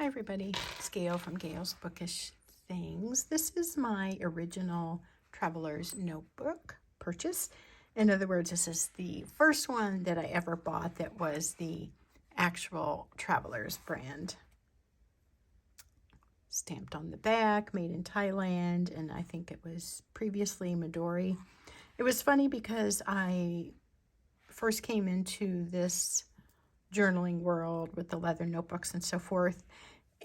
Hi everybody, it's Gail from Gail's Bookish Things. This is my original Traveler's Notebook purchase. In other words, this is the first one that I ever bought that was the actual Traveler's brand. Stamped on the back, made in Thailand, and I think it was previously Midori. It was funny because I first came into this journaling world with the leather notebooks and so forth,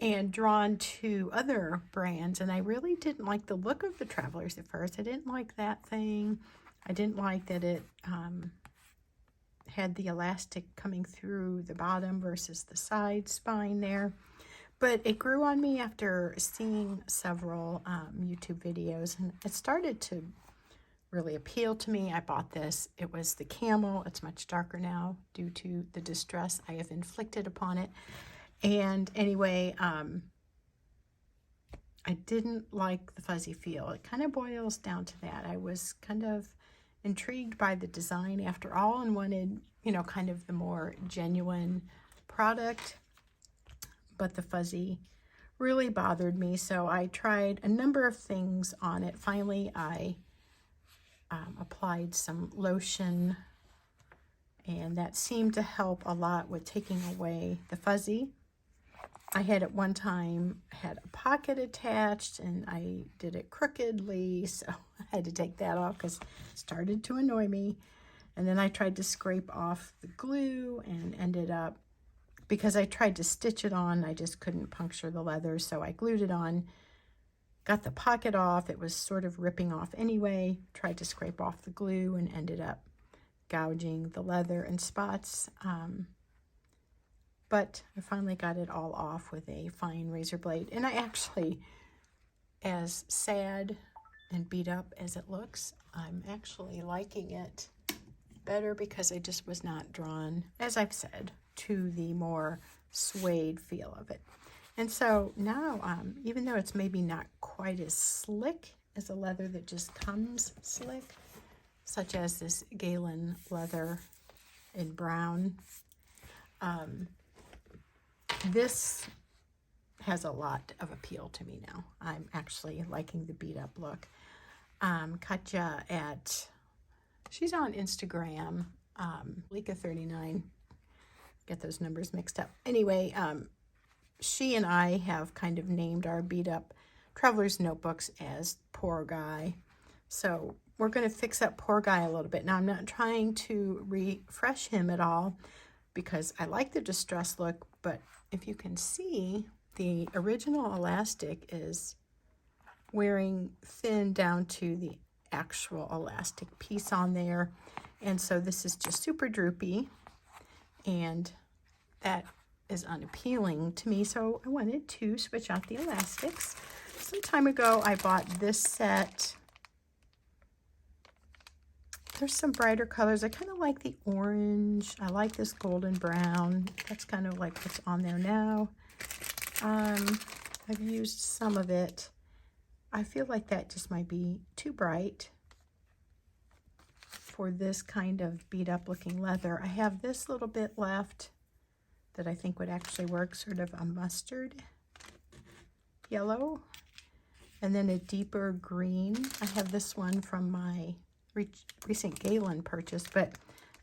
and drawn to other brands, and I really didn't like the look of the Travelers at first. I didn't like that thing. I didn't like that it had the elastic coming through the bottom versus the side spine there. But it grew on me after seeing several YouTube videos, and it started to really appeal to me. I bought this. It was the camel. It's much darker now due to the distress I have inflicted upon it. And anyway, I didn't like the fuzzy feel. It kind of boils down to that. I was kind of intrigued by the design after all and wanted, you know, kind of the more genuine product, but the fuzzy really bothered me. So I tried a number of things on it. Finally, I applied some lotion, and that seemed to help a lot with taking away the fuzzy. I had at one time had a pocket attached, and I did it crookedly, so I had to take that off because it started to annoy me. And then I tried to scrape off the glue and ended up, because I tried to stitch it on, I just couldn't puncture the leather, so I glued it on, got the pocket off. It was sort of ripping off anyway, tried to scrape off the glue and ended up gouging the leather in spots. But I finally got it all off with a fine razor blade. And I actually, as sad and beat up as it looks, I'm actually liking it better because I just was not drawn, as I've said, to the more suede feel of it. And so now, even though it's maybe not quite as slick as a leather that just comes slick, such as this Galen leather in brown, this has a lot of appeal to me now. I'm actually liking the beat up look. Katja she's on Instagram, Lika39, get those numbers mixed up. Anyway, she and I have kind of named our beat up Traveler's Notebooks as Poor Guy. So we're going to fix up Poor Guy a little bit. Now, I'm not trying to refresh him at all because I like the distress look, but if you can see, the original elastic is wearing thin down to the actual elastic piece on there. And so this is just super droopy, and that is unappealing to me. So I wanted to switch out the elastics. Some time ago, I bought this set. There's some brighter colors. I kind of like the orange. I like this golden brown. That's kind of like what's on there now. I've used some of it. I feel like that just might be too bright for this kind of beat up looking leather. I have this little bit left that I think would actually work, sort of a mustard yellow, and then a deeper green. I have this one from my recent Galen purchase, but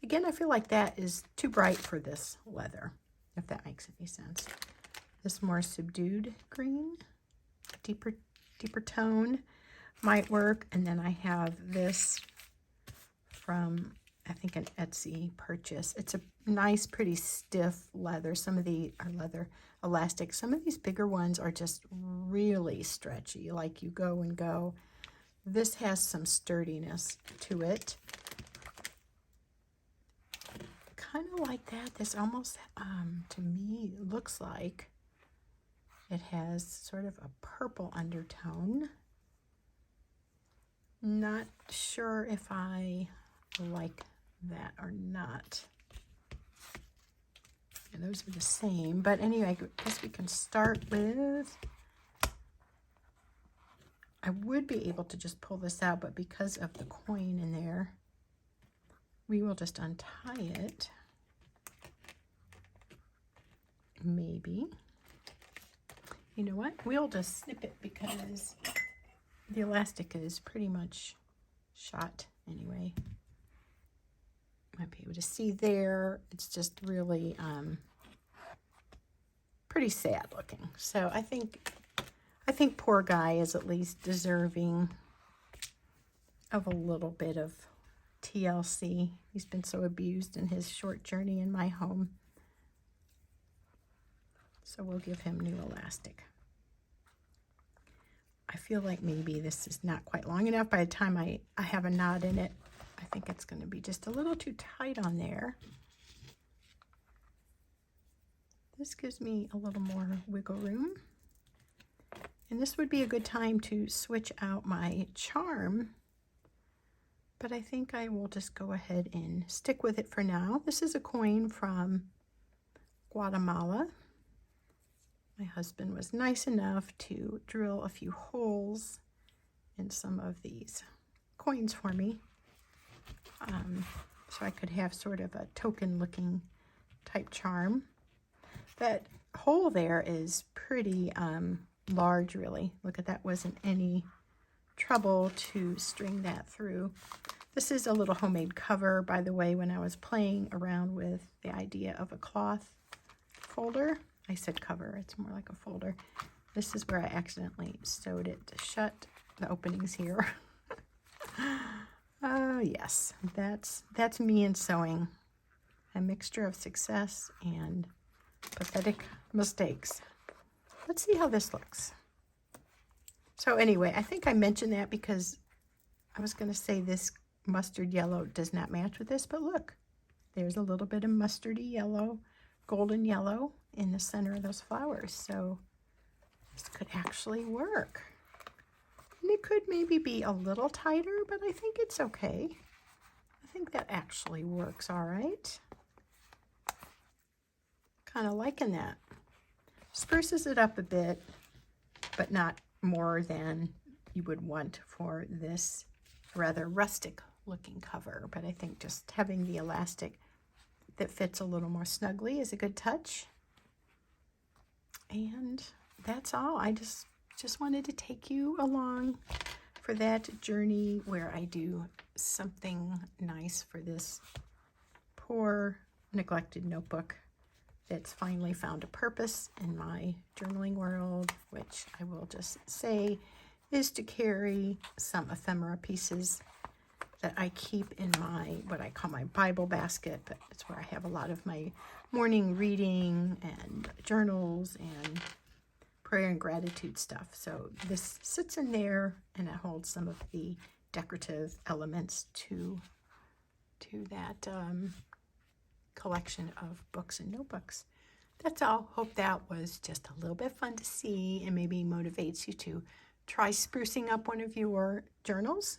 again, I feel like that is too bright for this leather, if that makes any sense. This more subdued green, deeper tone might work. And then I have this from, I think, an Etsy purchase. It's a nice, pretty stiff leather. Some of the are leather elastic. Some of these bigger ones are just really stretchy, like you go and go. This has some sturdiness to it. Kind of like that. This almost, to me, looks like it has sort of a purple undertone. Not sure if I like that or not. And those are the same. But anyway, I guess we can start with, I would be able to just pull this out, but because of the coin in there, we will just untie it. Maybe. You know what? We'll just snip it because the elastic is pretty much shot anyway. Might be able to see there. It's just really pretty sad looking. So I think poor guy is at least deserving of a little bit of TLC. He's been so abused in his short journey in my home. So we'll give him new elastic. I feel like maybe this is not quite long enough. By the time I have a knot in it, I think it's going to be just a little too tight on there. This gives me a little more wiggle room. And this would be a good time to switch out my charm. But I think I will just go ahead and stick with it for now. This is a coin from Guatemala. My husband was nice enough to drill a few holes in some of these coins for me. So I could have sort of a token looking type charm. That hole there is pretty large, really. Look at that, wasn't any trouble to string that through. This is a little homemade cover, by the way, when I was playing around with the idea of a cloth folder. I said cover, it's more like a folder. This is where I accidentally sewed it shut, the openings here. Yes, that's me in sewing. A mixture of success and pathetic mistakes. Let's see how this looks. So anyway, I think I mentioned that because I was going to say this mustard yellow does not match with this, but look, there's a little bit of mustardy yellow, golden yellow in the center of those flowers. So this could actually work. And it could maybe be a little tighter, but I think it's okay. I think that actually works all right. Kind of liking that. Spruces it up a bit, but not more than you would want for this rather rustic looking cover. But I think just having the elastic that fits a little more snugly is a good touch. And that's all. I just wanted to take you along for that journey where I do something nice for this poor neglected notebook that's finally found a purpose in my journaling world, which I will just say is to carry some ephemera pieces that I keep in my, what I call my Bible basket, but it's where I have a lot of my morning reading and journals and prayer and gratitude stuff. So this sits in there and it holds some of the decorative elements to that collection of books and notebooks. That's all. Hope that was just a little bit fun to see and maybe motivates you to try sprucing up one of your journals.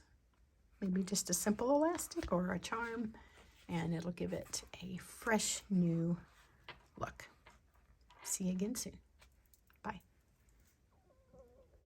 Maybe just a simple elastic or a charm, and it'll give it a fresh new look. See you again soon.